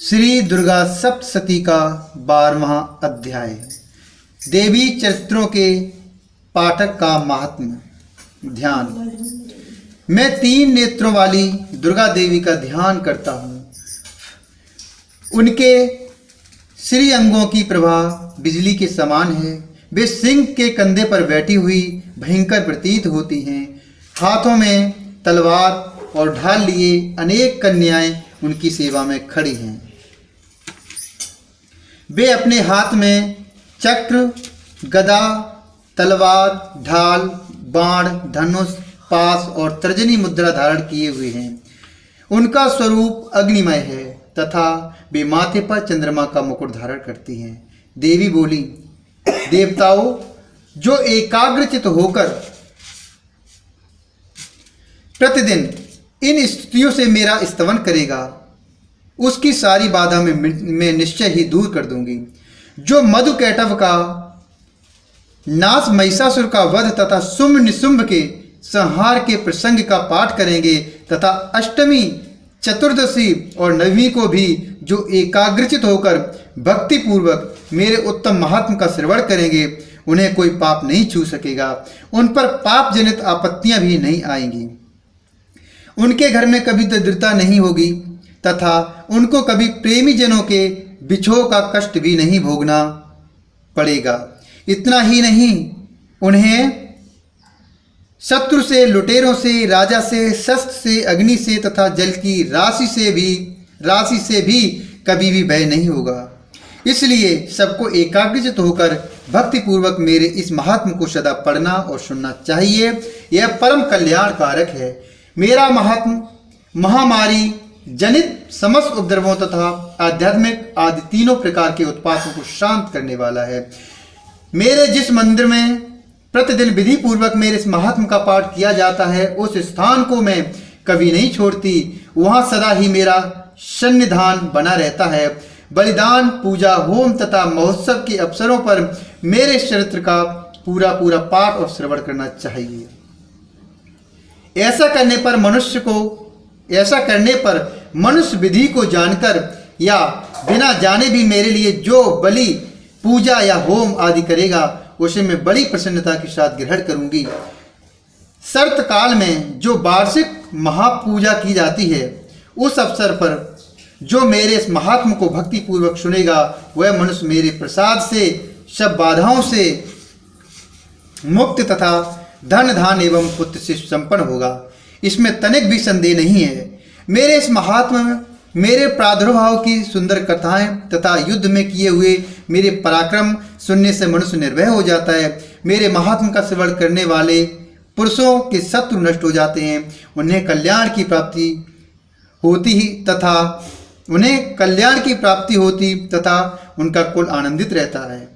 श्री दुर्गा सप्तशती का 12वां अध्याय। देवी चरित्रों के पाठक का महात्म्य। ध्यान। मैं 3 नेत्रों वाली दुर्गा देवी का ध्यान करता हूँ। उनके श्री अंगों की प्रभा बिजली के समान है। वे सिंह के कंधे पर बैठी हुई भयंकर प्रतीत होती हैं। हाथों में तलवार और ढाल लिए अनेक कन्याएं उनकी सेवा में खड़ी हैं। वे अपने हाथ में चक्र, गदा, तलवार, ढाल, बाण, धनुष, पास और तर्जनी मुद्रा धारण किए हुए हैं। उनका स्वरूप अग्निमय है तथा वे माथे पर चंद्रमा का मुकुट धारण करती हैं। देवी बोली, देवताओं, जो एकाग्रचित होकर प्रतिदिन इन स्तुतियों से मेरा स्तवन करेगा, उसकी सारी बाधा मैं निश्चय ही दूर कर दूंगी। जो मधुकैटभ का नाश, महिषासुर का वध तथा शुंभ निशुंभ के संहार के प्रसंग का पाठ करेंगे तथा अष्टमी, चतुर्दशी और नवमी को भी जो एकाग्रचित होकर भक्ति पूर्वक मेरे उत्तम महात्म का श्रवण करेंगे, उन्हें कोई पाप नहीं छू सकेगा। उन पर पाप जनित आपत्तियां भी नहीं आएंगी। उनके घर में कभी दरिद्रता नहीं होगी तथा उनको कभी प्रेमी जनों के बिछोह का कष्ट भी नहीं भोगना पड़ेगा। इतना ही नहीं, उन्हें शत्रु से, लुटेरों से, राजा से, शस्त्र से, अग्नि से तथा जल की राशि से भी कभी भी भय नहीं होगा। इसलिए सबको एकाग्रचित होकर भक्ति पूर्वक मेरे इस महात्म को सदा पढ़ना और सुनना चाहिए। यह परम कल्याण कारक है। मेरा महात्म महामारी जनित समस्त उपद्रवों तथा आध्यात्मिक आदि तीनों प्रकार के उत्पातों को शांत करने वाला है। मेरे जिस मंदिर में प्रतिदिन विधि पूर्वक मेरे इस महात्म का पाठ किया जाता है, उस स्थान को मैं कभी नहीं छोड़ती। वहाँ सदा ही मेरा सन्निधान बना रहता है। बलिदान, पूजा, होम तथा महोत्सव के अवसरों पर मेरे चरित्र का पूरा पाठ और श्रवण करना चाहिए। ऐसा करने पर मनुष्य विधि को जानकर या बिना जाने भी मेरे लिए जो बलि, पूजा या होम आदि करेगा, उसे मैं बड़ी प्रसन्नता के साथ ग्रहण करूंगी। शरत काल में जो वार्षिक महापूजा की जाती है, उस अवसर पर जो मेरे इस महात्म को भक्ति पूर्वक सुनेगा, वह मनुष्य मेरे प्रसाद से सब बाधाओं से मुक्त तथा धन धान एवं पुत्र से संपन्न होगा। इसमें तनिक भी संदेह नहीं है। मेरे इस महात्मा में मेरे प्रादुर्भाव की सुंदर कथाएं तथा युद्ध में किए हुए मेरे पराक्रम सुनने से मनुष्य निर्भय हो जाता है। मेरे महात्मा का श्रवण करने वाले पुरुषों के शत्रु नष्ट हो जाते हैं। उन्हें कल्याण की प्राप्ति होती तथा उनका कुल आनंदित रहता है।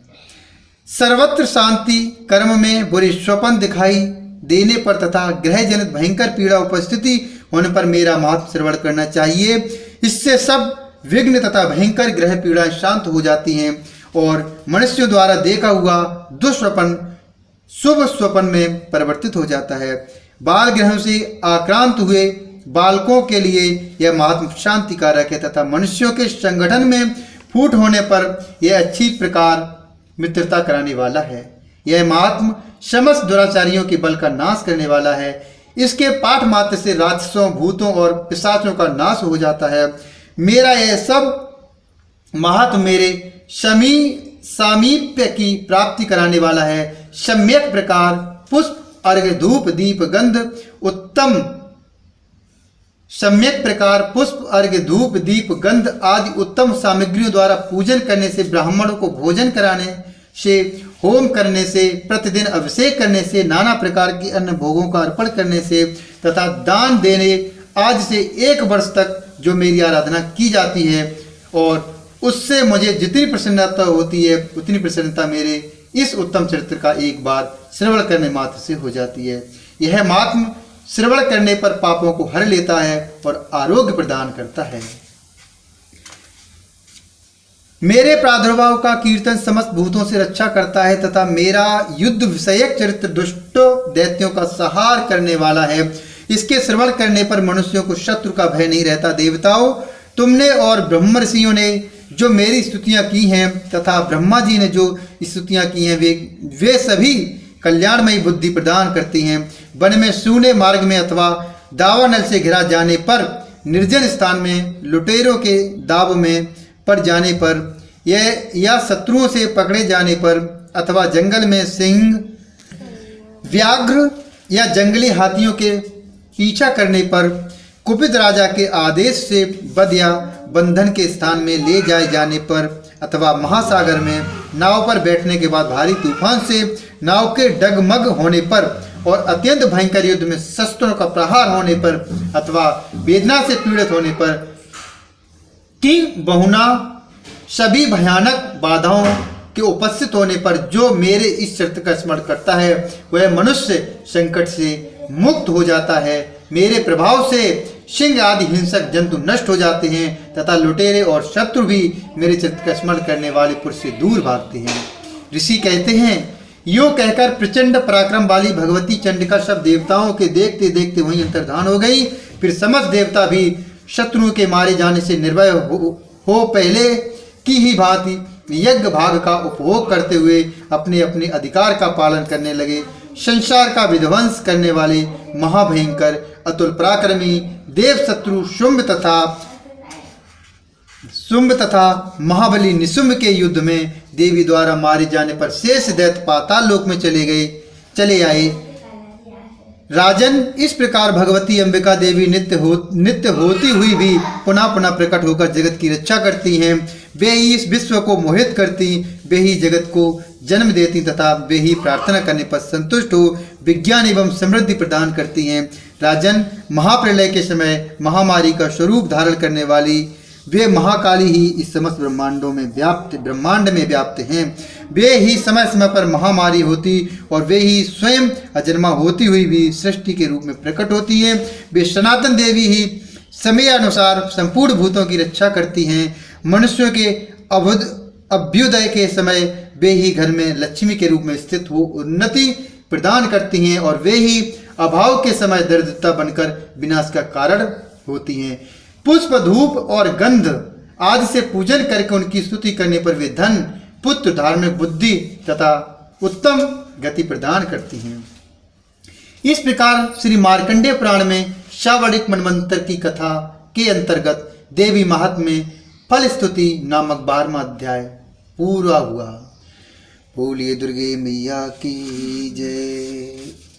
सर्वत्र शांति, कर्म में बुरे स्वप्न दिखाई देने पर तथा ग्रह जनित भयंकर पीड़ा उपस्थिति होने पर मेरा महात्म श्रवण करना चाहिए। इससे सब विघ्न तथा भयंकर ग्रह पीड़ाएं शांत हो जाती हैं और मनुष्यों द्वारा देखा हुआ दुष्स्वप्न शुभ स्वप्न में परिवर्तित हो जाता है। बाल ग्रहों से आक्रांत हुए बालकों के लिए यह महात्म शांति कारक है तथा मनुष्यों के संगठन में फूट होने पर यह अच्छी प्रकार मित्रता कराने वाला है। यह महात्म समस्त दुराचारियों के बल का नाश करने वाला है। इसके पाठ मात्र से राक्षसों, भूतों और पिशाचों का नाश हो जाता है। मेरा यह सब महात्म मेरे सामीप्य की प्राप्ति कराने वाला है। सम्यक प्रकार पुष्प, अर्घ्य, धूप, दीप, गंध आदि उत्तम सामग्रियों द्वारा पूजन करने से, ब्राह्मणों को भोजन कराने से, होम करने से, प्रतिदिन अभिषेक करने से, नाना प्रकार की अन्य भोगों का अर्पण करने से तथा दान देने आज से 1 वर्ष तक जो मेरी आराधना की जाती है, और उससे मुझे जितनी प्रसन्नता होती है, उतनी प्रसन्नता मेरे इस उत्तम चरित्र का एक बार श्रवण करने मात्र से हो जाती है। यह महात्म श्रवण करने पर पापों को हर लेता है और आरोग्य प्रदान करता है। मेरे प्रादुर्भाव का कीर्तन समस्त भूतों से रक्षा करता है तथा मेरा युद्ध विषयक चरित्र दुष्ट दैत्यों का संहार करने वाला है। इसके श्रवण करने पर मनुष्यों को शत्रु का भय नहीं रहता। देवताओं, तुमने और ब्रह्म ऋषियों ने जो मेरी स्तुतियां की हैं तथा ब्रह्मा जी ने जो स्तुतियां की हैं वे सभी कल्याणमयी बुद्धि प्रदान करती हैं। वन में सूने मार्ग में अथवा दावानल से घिरा जाने पर, निर्जन स्थान में लुटेरों के दाव में पड़ जाने पर, या शत्रुओं से पकड़े जाने पर, अथवा जंगल में सिंह, व्याघ्र या जंगली हाथियों के पीछा करने पर, कुपित राजा के आदेश से वध या बंधन के स्थान में ले जाए जाने पर, अथवा महासागर में नाव पर बैठने के बाद भारी तूफान से नाव के डगमग होने पर, और अत्यंत भयंकर युद्ध में शस्त्रों का प्रहार होने पर, अथवा वेदना से पीड़ित होने पर, कि बहुना सभी भयानक बाधाओं के उपस्थित होने पर जो मेरे इस शर्त का स्मरण करता है वह मनुष्य संकट से मुक्त हो जाता है। मेरे प्रभाव से सिंह आदि हिंसक जंतु नष्ट हो जाते हैं तथा लुटेरे और शत्रु भी मेरे चित्त का स्मरण करने वाले पुरुष से दूर भागते हैं। ऋषि कहते हैं, यो कहकर प्रचंड पराक्रम वाली भगवती चंडिका सब देवताओं के देखते देखते वहीं अंतर्धान हो गई। फिर समस्त देवता भी शत्रुओं के मारे जाने से निर्भय हो पहले की ही भांति यज्ञ भाग का उपभोग करते हुए अपने अपने अधिकार का पालन करने लगे। संसार का विध्वंस करने वाले महाभयंकर अतुल पराक्रमी देव शत्रु शुंभ तथा महाबली निशुंभ के युद्ध में देवी द्वारा मारे जाने पर शेष दैत्य पाताल लोक में चले आए। राजन, इस प्रकार भगवती अंबिका देवी नित्य होती हुई भी पुनः पुनः प्रकट होकर जगत की रक्षा करती हैं। वे ही इस विश्व को मोहित करती, वे ही जगत को जन्म देती तथा वे ही प्रार्थना करने पर संतुष्ट हो विज्ञान एवं समृद्धि प्रदान करती हैं। राजन, महाप्रलय के समय महामारी का स्वरूप धारण करने वाली वे महाकाली ही इस समस्त ब्रह्मांड में व्याप्त हैं। वे ही समय समय पर महामारी होती और वे ही स्वयं अजन्मा होती हुई भी सृष्टि के रूप में प्रकट होती हैं। वे सनातन देवी ही समय अनुसार संपूर्ण भूतों की रक्षा करती हैं। मनुष्यों के अभ्युदय के समय वे ही घर में लक्ष्मी के रूप में स्थित हो उन्नति प्रदान करती हैं और वे ही अभाव के समय दरिद्रता बनकर विनाश का कारण होती हैं। पुष्प, धूप और गंध आदि से पूजन करके उनकी स्तुति करने पर वे धन, पुत्र, धार्मिक बुद्धि तथा उत्तम गति प्रदान करती हैं। इस प्रकार श्री मार्कंडेय पुराण में शावणिक मनवंतर की कथा के अंतर्गत देवी महात्म्य फल स्तुति नामक 12वां अध्याय पूरा हुआ। बोलिए दुर्गे मैया की जय।